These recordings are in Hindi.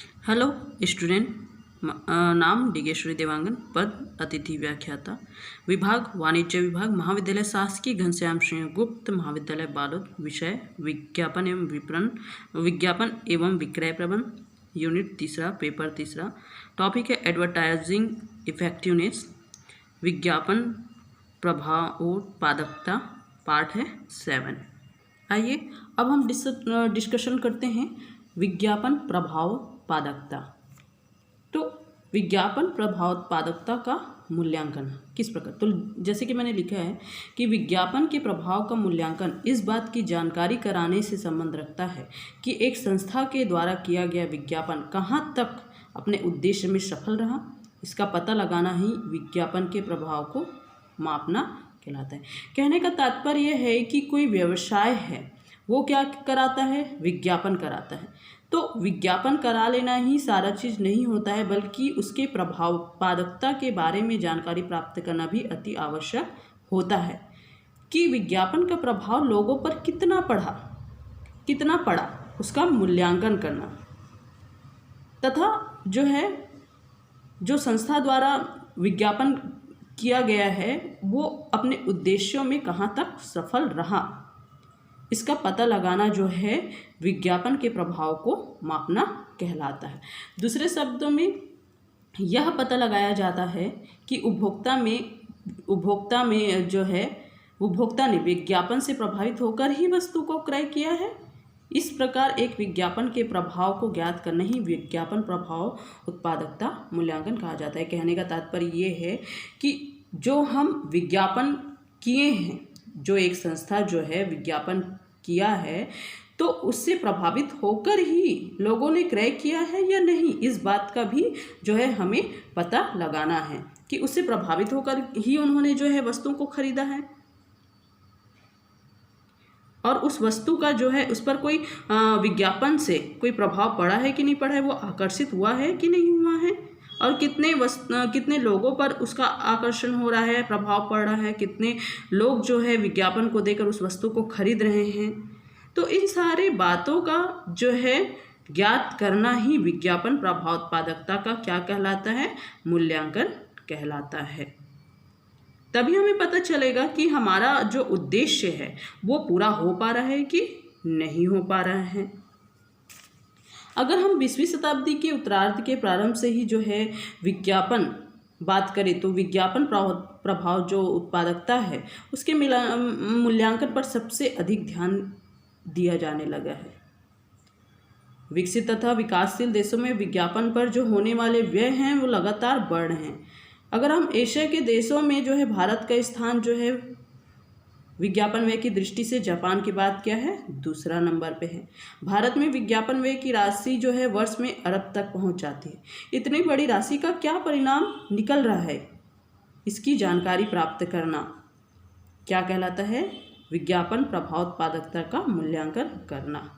Hello student. नाम डिगेश्वरी देवांगन, पद अतिथि व्याख्याता, विभाग वाणिज्य विभाग, महाविद्यालय शासकीय घनश्याम सिंह गुप्त महाविद्यालय बालोद। विषय विज्ञापन एवं विक्रय प्रबंध, यूनिट 3, पेपर 3। टॉपिक है एडवर्टाइजिंग इफेक्टिवनेस, विज्ञापन प्रभावोत्पादकता, पार्ट है 7। आइए अब हम डिस्कशन करते हैं विज्ञापन प्रभावोत्पादकता। तो विज्ञापन प्रभावोत्पादकता का मूल्यांकन किस प्रकार, तो जैसे कि मैंने लिखा है कि विज्ञापन के प्रभाव का मूल्यांकन इस बात की जानकारी कराने से संबंध रखता है कि एक संस्था के द्वारा किया गया विज्ञापन कहाँ तक अपने उद्देश्य में सफल रहा। इसका पता लगाना ही विज्ञापन के प्रभाव को मापना कहलाता है। कहने का तात्पर्य यह है कि कोई व्यवसाय है वो क्या कराता है, विज्ञापन कराता है। तो विज्ञापन करा लेना ही सारा चीज़ नहीं होता है, बल्कि उसके प्रभावोत्पादकता के बारे में जानकारी प्राप्त करना भी अति आवश्यक होता है कि विज्ञापन का प्रभाव लोगों पर कितना पड़ा, उसका मूल्यांकन करना, तथा जो संस्था द्वारा विज्ञापन किया गया है वो अपने उद्देश्यों में कहाँ तक सफल रहा, इसका पता लगाना जो है विज्ञापन के प्रभाव को मापना कहलाता है। दूसरे शब्दों में यह पता लगाया जाता है कि उपभोक्ता ने विज्ञापन से प्रभावित होकर ही वस्तु को क्रय किया है। इस प्रकार एक विज्ञापन के प्रभाव को ज्ञात करना ही विज्ञापन प्रभाव उत्पादकता मूल्यांकन कहा जाता है। कहने का तात्पर्य ये है कि जो हम विज्ञापन किए हैं, जो एक संस्था जो है विज्ञापन किया है, तो उससे प्रभावित होकर ही लोगों ने क्रय किया है या नहीं, इस बात का भी जो है हमें पता लगाना है कि उससे प्रभावित होकर ही उन्होंने जो है वस्तुओं को खरीदा है और उस वस्तु का जो है उस पर कोई विज्ञापन से कोई प्रभाव पड़ा है कि नहीं पड़ा है, वो आकर्षित हुआ है कि नहीं हुआ है, और कितने लोगों पर उसका आकर्षण हो रहा है, प्रभाव पड़ रहा है, कितने लोग जो है विज्ञापन को देकर उस वस्तु को खरीद रहे हैं। तो इन सारे बातों का जो है ज्ञात करना ही विज्ञापन प्रभावोत्पादकता का क्या कहलाता है, मूल्यांकन कहलाता है। तभी हमें पता चलेगा कि हमारा जो उद्देश्य है वो पूरा हो पा रहा है कि नहीं हो पा रहा है। अगर हम 20वीं शताब्दी के उत्तरार्ध के प्रारंभ से ही जो है विज्ञापन बात करें, तो विज्ञापन प्रभाव जो उत्पादकता है उसके मूल्यांकन पर सबसे अधिक ध्यान दिया जाने लगा है। विकसित तथा विकासशील देशों में विज्ञापन पर जो होने वाले व्यय हैं वो लगातार बढ़ रहे हैं। अगर हम एशिया के देशों में जो है भारत का स्थान जो है विज्ञापन व्यय की दृष्टि से जापान के बाद क्या है, दूसरा नंबर पे है। भारत में विज्ञापन व्यय की राशि जो है वर्ष में अरब तक पहुंच जाती है। इतनी बड़ी राशि का क्या परिणाम निकल रहा है, इसकी जानकारी प्राप्त करना क्या कहलाता है, विज्ञापन प्रभावोत्पादकता का मूल्यांकन करना।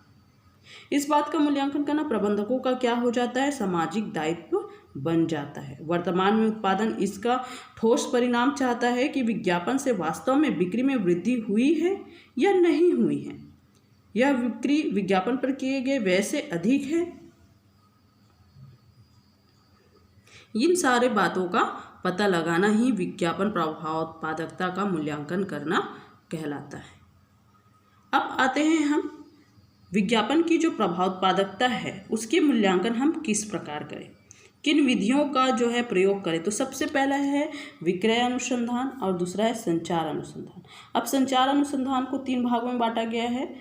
इस बात का मूल्यांकन करना प्रबंधकों का क्या हो जाता है, सामाजिक दायित्व बन जाता है। वर्तमान में उत्पादन इसका ठोस परिणाम चाहता है कि विज्ञापन से वास्तव में बिक्री में वृद्धि हुई है या नहीं हुई है, यह बिक्री विज्ञापन पर किए गए व्यय से अधिक है। इन सारे बातों का पता लगाना ही विज्ञापन प्रभावोत्पादकता का मूल्यांकन करना कहलाता है। अब आते हैं हम विज्ञापन की जो प्रभावोत्पादकता है उसके मूल्यांकन हम किस प्रकार करें, किन विधियों का जो है प्रयोग करें। तो सबसे पहला है विक्रय अनुसंधान और दूसरा है संचार अनुसंधान। अब संचार अनुसंधान को 3 भागों में बांटा गया है,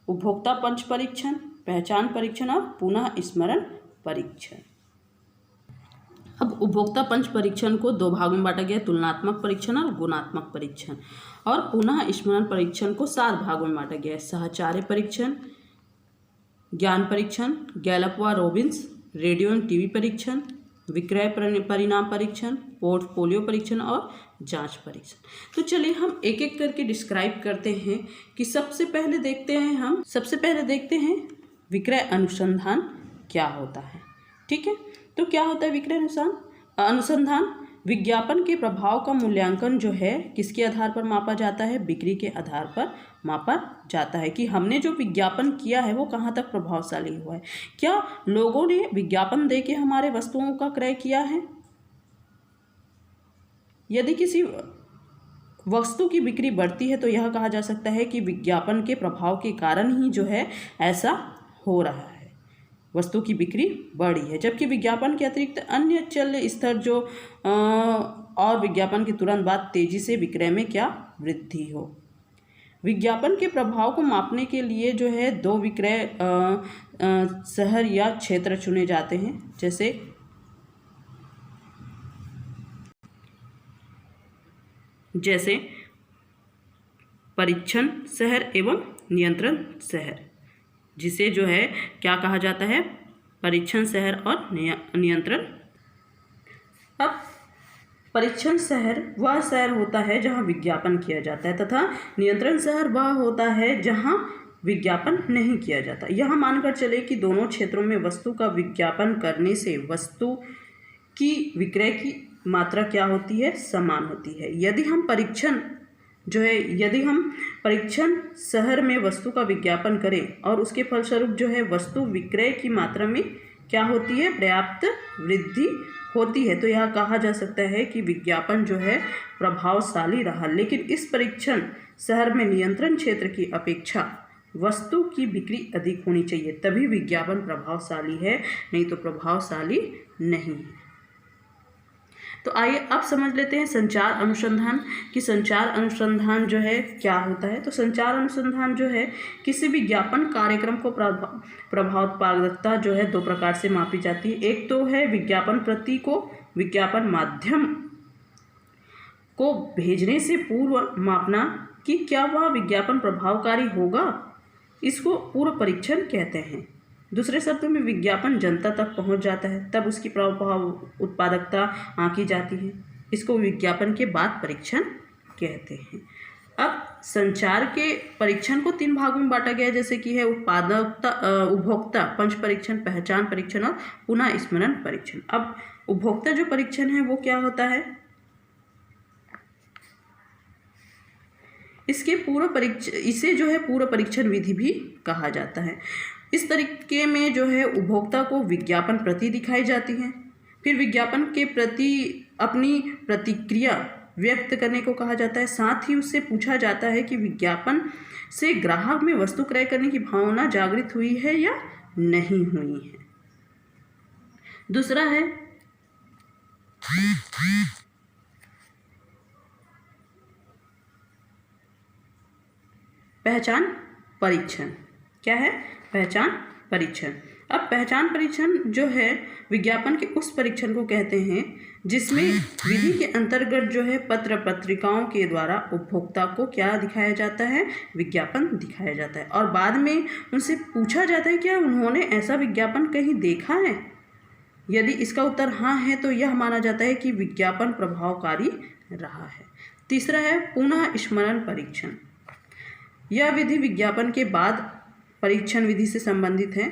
उपभोक्ता पंच परीक्षण, पहचान परीक्षण और पुनः स्मरण परीक्षण। अब उपभोक्ता पंच परीक्षण को 2 भागों में बांटा गया है, तुलनात्मक परीक्षण और गुणात्मक परीक्षण, और पुनः स्मरण परीक्षण को 4 भागों में बांटा गया है, साहचर्य परीक्षण, ज्ञान परीक्षण, गैलप व रॉबिन्स, रेडियो एवं टीवी परीक्षण, विक्रय परिणाम परीक्षण, पोर्टफोलियो परीक्षण और जांच परीक्षण। तो चलिए हम एक एक करके डिस्क्राइब करते हैं कि सबसे पहले देखते हैं विक्रय अनुसंधान क्या होता है। ठीक है, तो क्या होता है विक्रय अनुसंधान? विज्ञापन के प्रभाव का मूल्यांकन जो है किसके आधार पर मापा जाता है? बिक्री के आधार पर मापा जाता है कि हमने जो विज्ञापन किया है वो कहाँ तक प्रभावशाली हुआ है। क्या लोगों ने विज्ञापन दे के हमारे वस्तुओं का क्रय किया है? यदि किसी वस्तु की बिक्री बढ़ती है तो यह कहा जा सकता है कि विज्ञापन के प्रभाव के कारण ही जो है ऐसा हो रहा है, वस्तु की बिक्री बढ़ी है। जबकि विज्ञापन के अतिरिक्त अन्य चल स्तर जो और विज्ञापन के तुरंत बाद तेजी से विक्रय में क्या वृद्धि हो। विज्ञापन के प्रभाव को मापने के लिए जो है 2 विक्रय शहर या क्षेत्र चुने जाते हैं, जैसे परीक्षण शहर एवं नियंत्रण शहर, जिसे जो है क्या कहा जाता है? परीक्षण शहर और नियंत्रण। अब परीक्षण शहर वह शहर होता है जहां विज्ञापन किया जाता है तथा नियंत्रण शहर वह होता है जहां विज्ञापन नहीं किया जाता। यह मानकर चले कि दोनों क्षेत्रों में वस्तु का विज्ञापन करने से वस्तु की विक्रय की मात्रा क्या होती है? समान होती है। यदि हम परीक्षण शहर में वस्तु का विज्ञापन करें और उसके फलस्वरूप जो है वस्तु विक्रय की मात्रा में क्या होती है? पर्याप्त वृद्धि होती है, तो यह कहा जा सकता है कि विज्ञापन जो है प्रभावशाली रहा। लेकिन इस परीक्षण शहर में नियंत्रण क्षेत्र की अपेक्षा वस्तु की बिक्री अधिक होनी चाहिए, तभी विज्ञापन प्रभावशाली है, नहीं तो प्रभावशाली नहीं है। तो आइए अब समझ लेते हैं संचार अनुसंधान कि संचार अनुसंधान जो है क्या होता है। तो संचार अनुसंधान जो है किसी विज्ञापन कार्यक्रम को प्रभावोत्पादकता जो है 2 प्रकार से मापी जाती है। एक तो है विज्ञापन प्रति को विज्ञापन माध्यम को भेजने से पूर्व मापना कि क्या वह विज्ञापन प्रभावकारी होगा, इसको पूर्व परीक्षण कहते हैं। दूसरे शब्दों में विज्ञापन जनता तक पहुंच जाता है तब उसकी प्रभाव उत्पादकता आंकी जाती है, इसको विज्ञापन के बाद परीक्षण कहते हैं। अब संचार के परीक्षण को 3 भागों में बांटा गया है, जैसे कि है उपभोक्ता पंच परीक्षण, पहचान परीक्षण और पुनः स्मरण परीक्षण। अब उपभोक्ता जो परीक्षण है वो क्या होता है? इसे जो है पूर्व परीक्षण विधि भी कहा जाता है। इस तरीके में जो है उपभोक्ता को विज्ञापन प्रति दिखाई जाती है, फिर विज्ञापन के प्रति अपनी प्रतिक्रिया व्यक्त करने को कहा जाता है। साथ ही उससे पूछा जाता है कि विज्ञापन से ग्राहक में वस्तु क्रय करने की भावना जागृत हुई है या नहीं हुई है। दूसरा है पहचान परीक्षण। क्या है? पहचान परीक्षण। अब पहचान परीक्षण जो है विज्ञापन के उस परीक्षण को कहते हैं जिसमें विधि के अंतर्गत जो है पत्र पत्रिकाओं के द्वारा उपभोक्ता को क्या दिखाया जाता है? विज्ञापन दिखाया जाता है और बाद में उनसे पूछा जाता है क्या उन्होंने ऐसा विज्ञापन कहीं देखा है। यदि इसका उत्तर हाँ है तो यह माना जाता है कि विज्ञापन प्रभावकारी रहा है। तीसरा है पुनः स्मरण परीक्षण। यह विधि विज्ञापन के बाद परीक्षण विधि से संबंधित है।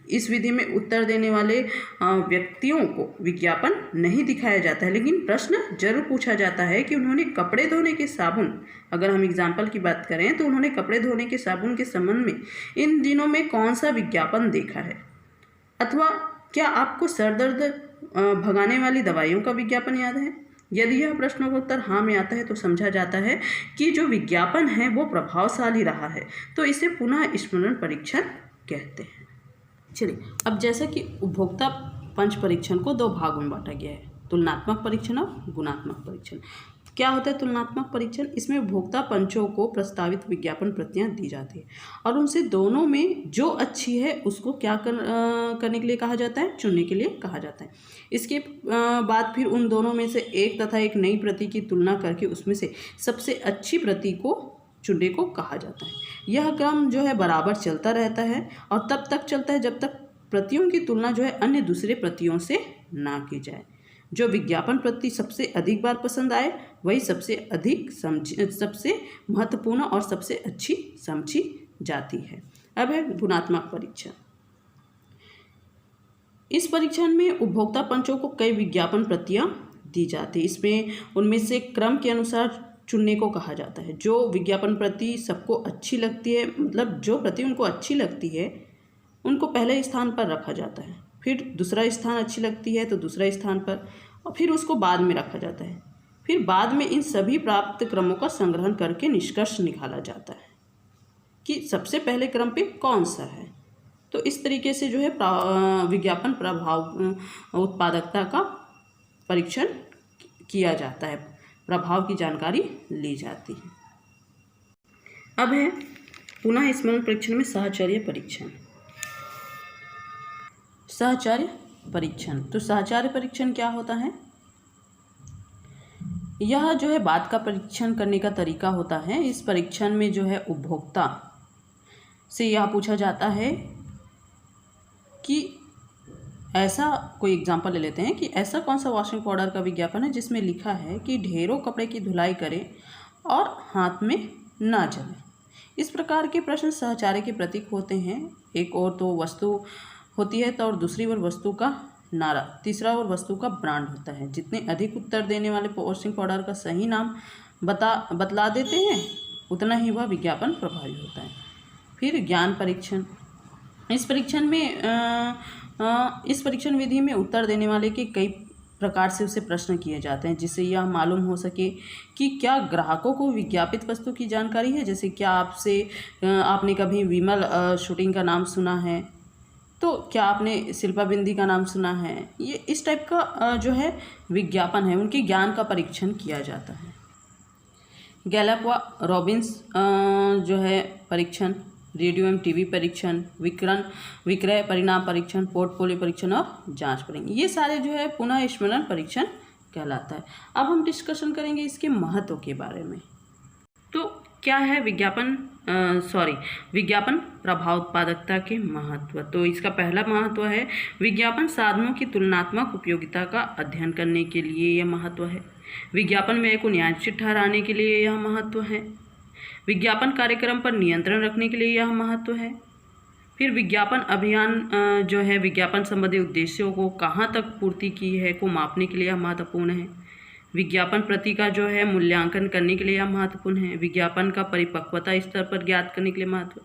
इस विधि में उत्तर देने वाले व्यक्तियों को विज्ञापन नहीं दिखाया जाता है, लेकिन प्रश्न जरूर पूछा जाता है कि उन्होंने कपड़े धोने के साबुन, अगर हम एग्जाम्पल की बात करें तो उन्होंने कपड़े धोने के साबुन के संबंध में इन दिनों में कौन सा विज्ञापन देखा है, अथवा क्या आपको सर दर्द भगाने वाली दवाइयों का विज्ञापन याद है। यदि यह प्रश्नों का उत्तर हाँ में आता है तो समझा जाता है कि जो विज्ञापन है वो प्रभावशाली रहा है, तो इसे पुनः स्मरण परीक्षण कहते हैं। चलिए, अब जैसा कि उपभोक्ता पंच परीक्षण को 2 भागों में बांटा गया है, तुलनात्मक परीक्षण और गुणात्मक परीक्षण। क्या होता है तुलनात्मक परीक्षण? इसमें उपभोक्ता पंचों को प्रस्तावित विज्ञापन प्रतियां दी जाती है और उनसे दोनों में जो अच्छी है उसको क्या करने के लिए कहा जाता है? चुनने के लिए कहा जाता है। इसके बाद फिर उन दोनों में से एक तथा एक नई प्रति की तुलना करके उसमें से सबसे अच्छी प्रति को चुनने को कहा जाता है। यह क्रम जो है बराबर चलता रहता है और तब तक चलता है जब तक प्रतियों की तुलना जो है अन्य दूसरे प्रतियों से ना की जाए। जो विज्ञापन प्रति सबसे अधिक बार पसंद आए वही सबसे महत्वपूर्ण और सबसे अच्छी समझी जाती है। अब है गुणात्मक परीक्षण। इस परीक्षण में उपभोक्ता पंचों को कई विज्ञापन प्रतियां दी जाती है। इसमें उनमें से क्रम के अनुसार चुनने को कहा जाता है। जो विज्ञापन प्रति सबको अच्छी लगती है, मतलब जो प्रति उनको अच्छी लगती है, उनको पहले स्थान पर रखा जाता है। फिर दूसरा स्थान अच्छी लगती है तो दूसरा स्थान पर, और फिर उसको बाद में रखा जाता है। फिर बाद में इन सभी प्राप्त क्रमों का संग्रहण करके निष्कर्ष निकाला जाता है कि सबसे पहले क्रम पे कौन सा है। तो इस तरीके से जो है विज्ञापन प्रभाव उत्पादकता का परीक्षण किया जाता है, प्रभाव की जानकारी ली जाती है। अब है पुनः स्मरण परीक्षण में साहचर्य परीक्षण। साहचर्य परीक्षण, तो साहचर्य परीक्षण क्या होता है? यह जो है बात का परीक्षण करने का तरीका होता है। इस परीक्षण में जो है उपभोक्ता से यह पूछा जाता है कि ऐसा कोई एग्जांपल ले लेते हैं कि ऐसा कौन सा वॉशिंग पाउडर का विज्ञापन है जिसमें लिखा है कि ढेरों कपड़े की धुलाई करें और हाथ में ना जले। इस प्रकार के प्रश्न साहचर्य के प्रतीक होते हैं। एक और तो वस्तु होती है तो और दूसरी ओर वस्तु का नारा, तीसरा और वस्तु का ब्रांड होता है। जितने अधिक उत्तर देने वाले वॉशिंग पाउडर का सही नाम बतला देते हैं उतना ही वह विज्ञापन प्रभावी होता है। फिर ज्ञान परीक्षण। इस परीक्षण विधि में उत्तर देने वाले के कई प्रकार से उसे प्रश्न किए जाते हैं जिससे यह मालूम हो सके कि क्या ग्राहकों को विज्ञापित वस्तु की जानकारी है। जैसे क्या आपने कभी विमल शूटिंग का नाम सुना है, तो क्या आपने शिल्पा बिंदी का नाम सुना है। ये इस टाइप का जो है विज्ञापन है, उनके ज्ञान का परीक्षण किया जाता है। गैलप व रॉबिन्स जो है परीक्षण, रेडियो एवं टीवी परीक्षण, विक्रय परिणाम परीक्षण, पोर्टफोलियो परीक्षण और जांच परीक्षण, ये सारे जो है पुनः स्मरण परीक्षण कहलाता है। अब हम डिस्कशन करेंगे इसके महत्व के बारे में। तो क्या है विज्ञापन प्रभाव उत्पादकता के महत्व। तो इसका पहला महत्व है विज्ञापन साधनों की तुलनात्मक उपयोगिता का अध्ययन करने के लिए यह महत्व है। विज्ञापन व्यय को न्यायोचित ठहराने के लिए यह महत्व है। विज्ञापन कार्यक्रम पर नियंत्रण रखने के लिए यह महत्व है। फिर विज्ञापन अभियान जो है विज्ञापन संबंधी उद्देश्यों को कहाँ तक पूर्ति की है को मापने के लिए यह महत्वपूर्ण है। विज्ञापन प्रति का जो है मूल्यांकन करने के लिए यह महत्वपूर्ण है। विज्ञापन का परिपक्वता स्तर पर ज्ञात करने के लिए महत्व,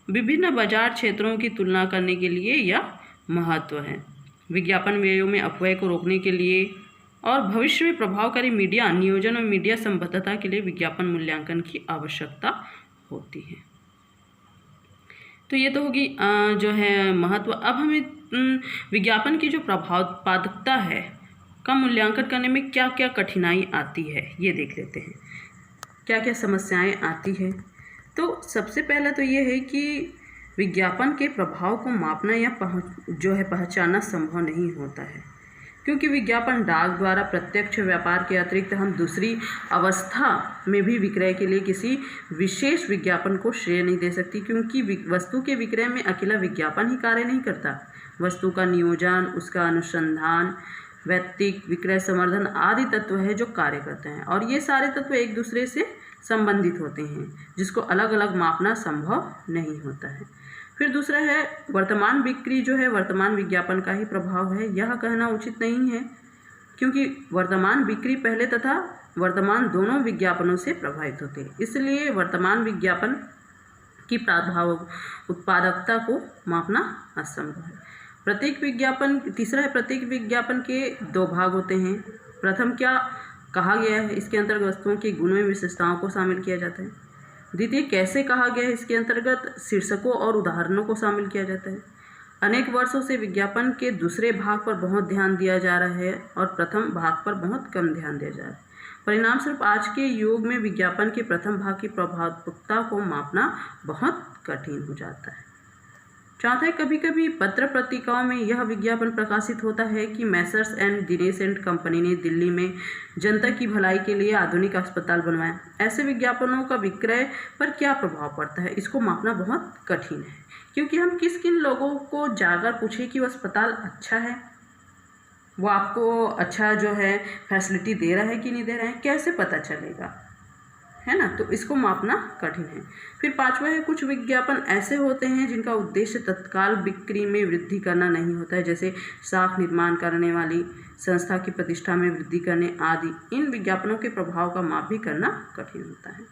विभिन्न बाजार क्षेत्रों की तुलना करने के लिए यह महत्व है। विज्ञापन व्ययों में अपव्यय को रोकने के लिए और भविष्य में प्रभावकारी मीडिया नियोजन और मीडिया संबद्धता के लिए विज्ञापन मूल्यांकन की आवश्यकता होती है। तो ये तो होगी जो है महत्व। अब हमें विज्ञापन की जो प्रभाव उत्पादकता है का मूल्यांकन करने में क्या क्या कठिनाई आती है ये देख लेते हैं, क्या क्या समस्याएं आती है। तो सबसे पहला तो ये है कि विज्ञापन के प्रभाव को मापना या पहचानना संभव नहीं होता है, क्योंकि विज्ञापन डाक द्वारा प्रत्यक्ष व्यापार के अतिरिक्त हम दूसरी अवस्था में भी विक्रय के लिए किसी विशेष विज्ञापन को श्रेय नहीं दे सकती, क्योंकि वस्तु के विक्रय में अकेला विज्ञापन ही कार्य नहीं करता। वस्तु का नियोजन, उसका अनुसंधान, वैयक्तिक विक्रय संवर्धन आदि तत्व है जो कार्य करते हैं, और ये सारे तत्व एक दूसरे से संबंधित होते हैं जिसको अलग अलग मापना संभव नहीं होता है। फिर दूसरा है वर्तमान बिक्री जो है वर्तमान विज्ञापन का ही प्रभाव है, यह कहना उचित नहीं है, क्योंकि वर्तमान बिक्री पहले तथा वर्तमान दोनों विज्ञापनों से प्रभावित होते हैं। इसलिए वर्तमान विज्ञापन की प्रभाव उत्पादकता को मापना असंभव है। तीसरा है प्रत्येक विज्ञापन के दो भाग होते हैं। प्रथम क्या कहा गया है, इसके अंतर्गत वस्तुओं के गुणों में विशेषताओं को शामिल किया जाता है। द्वितीय कैसे कहा गया है, इसके अंतर्गत शीर्षकों और उदाहरणों को शामिल किया जाता है। अनेक वर्षों से विज्ञापन के दूसरे भाग पर बहुत ध्यान दिया जा रहा है और प्रथम भाग पर बहुत कम ध्यान दिया जा रहा है। परिणाम स्वरूप आज के युग में विज्ञापन के प्रथम भाग की प्रभावकता को मापना बहुत कठिन हो जाता है। चौथा है कभी कभी पत्र पत्रिकाओं में यह विज्ञापन प्रकाशित होता है कि Messrs and Dinesh and company ने दिल्ली में जनता की भलाई के लिए आधुनिक अस्पताल बनवाया। ऐसे विज्ञापनों का विक्रय पर क्या प्रभाव पड़ता है, इसको मापना बहुत कठिन है, क्योंकि हम किन लोगों को जाकर पूछें कि वो अस्पताल अच्छा है, वो आपको अच्छा जो है फैसिलिटी दे रहा है कि नहीं दे रहा है, कैसे पता चलेगा। है ना, तो इसको मापना कठिन है। फिर पांचवा है, कुछ विज्ञापन ऐसे होते हैं जिनका उद्देश्य तत्काल बिक्री में वृद्धि करना नहीं होता है, जैसे साख निर्माण करने वाली संस्था की प्रतिष्ठा में वृद्धि करने आदि। इन विज्ञापनों के प्रभाव का माप भी करना कठिन होता है।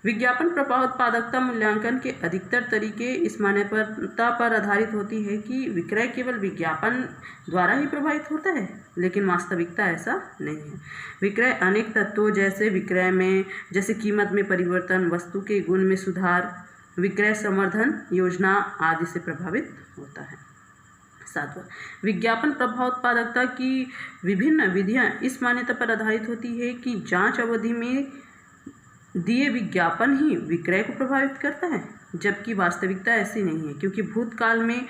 विज्ञापन प्रभाव उत्पादकता मूल्यांकन के अधिकतर तरीके इस मान्यता पर आधारित होती है कि विक्रय केवल विज्ञापन द्वारा ही प्रभावित होता है, लेकिन वास्तविकता ऐसा नहीं है। विक्रय अनेक तत्वों जैसे कीमत में परिवर्तन, वस्तु के गुण में सुधार, विक्रय संवर्धन योजना आदि से प्रभावित होता है। सातवां, विज्ञापन प्रभाव उत्पादकता की विभिन्न विधियां इस मान्यता पर आधारित होती है कि जांच अवधि में दिए विज्ञापन ही विक्रय को प्रभावित करता है, जबकि वास्तविकता ऐसी नहीं है, क्योंकि भूतकाल में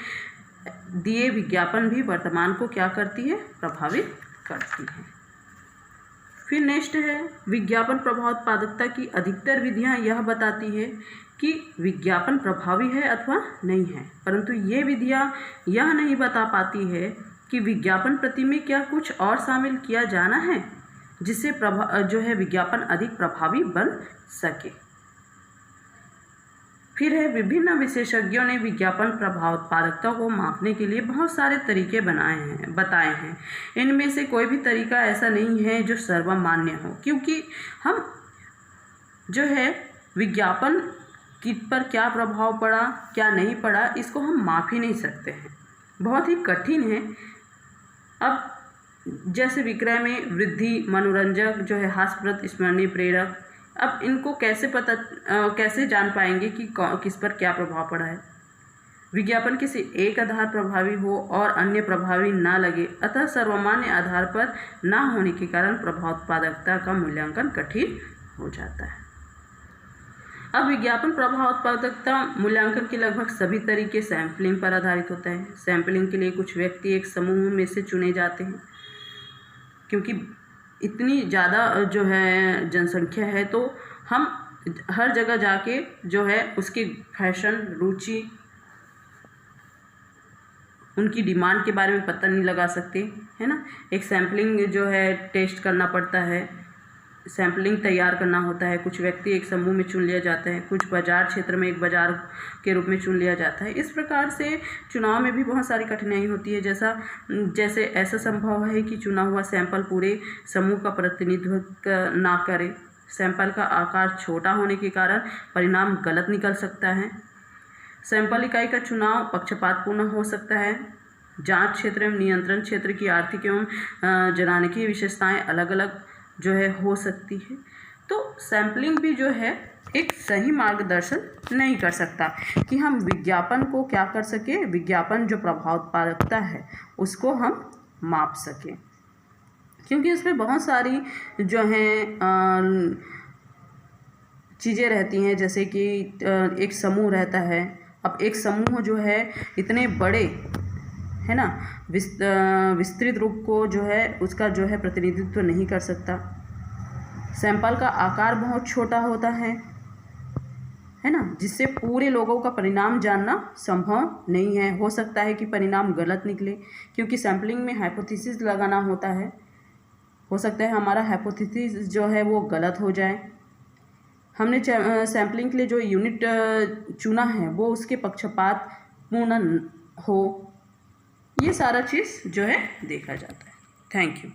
दिए विज्ञापन भी वर्तमान को क्या करती है, प्रभावित करती है। फिर नेक्स्ट है, विज्ञापन प्रभाव उत्पादकता की अधिकतर विधियां यह बताती है कि विज्ञापन प्रभावी है अथवा नहीं है, परंतु ये विधियां यह नहीं बता पाती है कि विज्ञापन प्रति में क्या कुछ और शामिल किया जाना है जिससे विज्ञापन अधिक प्रभावी बन सके। फिर है, विभिन्न विशेषज्ञों ने विज्ञापन प्रभाव उत्पादकता को मापने के लिए बहुत सारे तरीके बताए हैं। इनमें से कोई भी तरीका ऐसा नहीं है जो सर्वमान्य हो, क्योंकि हम विज्ञापन पर क्या प्रभाव पड़ा क्या नहीं पड़ा इसको हम माप ही नहीं सकते हैं, बहुत ही कठिन है। अब जैसे विक्रय में वृद्धि, मनोरंजक हास्यप्रद, स्मरणीय, प्रेरक, अब इनको कैसे जान पाएंगे कि किस पर क्या प्रभाव पड़ा है। विज्ञापन किसी एक आधार प्रभावी हो और अन्य प्रभावी ना लगे, अतः सर्वमान्य आधार पर ना होने के कारण प्रभाव उत्पादकता का मूल्यांकन कठिन हो जाता है। अब विज्ञापन प्रभाव उत्पादकता मूल्यांकन के लगभग सभी तरीके सैंपलिंग पर आधारित होते हैं। सैंपलिंग के लिए कुछ व्यक्ति एक समूह में से चुने जाते हैं, क्योंकि इतनी ज़्यादा जनसंख्या है, तो हम हर जगह जाके उसके फैशन, रुचि, उनकी डिमांड के बारे में पता नहीं लगा सकते, है ना। एक सैंपलिंग टेस्ट करना पड़ता है, सैंपलिंग तैयार करना होता है। कुछ व्यक्ति एक समूह में चुन लिया जाता है, कुछ बाजार क्षेत्र में एक बाजार के रूप में चुन लिया जाता है। इस प्रकार से चुनाव में भी बहुत सारी कठिनाई होती है। जैसे ऐसा संभव है कि चुना हुआ सैंपल पूरे समूह का प्रतिनिधित्व ना करे। सैंपल का आकार छोटा होने के कारण परिणाम गलत निकल सकता है। सैंपल इकाई का चुनाव पक्षपातपूर्ण हो सकता है। जांच क्षेत्र एवं नियंत्रण क्षेत्र की आर्थिक एवं जनानिकीय विशेषताएं अलग अलग हो सकती है। तो सैंपलिंग भी एक सही मार्गदर्शन नहीं कर सकता कि हम विज्ञापन को क्या कर सके, विज्ञापन प्रभाव उत्पादकता है उसको हम माप सकें, क्योंकि इसमें बहुत सारी चीज़ें रहती हैं। जैसे कि एक समूह रहता है। अब एक समूह इतने बड़े, है ना, विस्तृत रूप को उसका प्रतिनिधित्व नहीं कर सकता। सैंपल का आकार बहुत छोटा होता है ना, जिससे पूरे लोगों का परिणाम जानना संभव नहीं है। हो सकता है कि परिणाम गलत निकले, क्योंकि सैंपलिंग में हाइपोथेसिस लगाना होता है। हो सकता है हमारा हाइपोथेसिस वो गलत हो जाए। हमने सैंपलिंग के लिए जो यूनिट चुना है वो उसके पक्षपात पूर्ण हो, ये सारा चीज़ देखा जाता है। Thank you.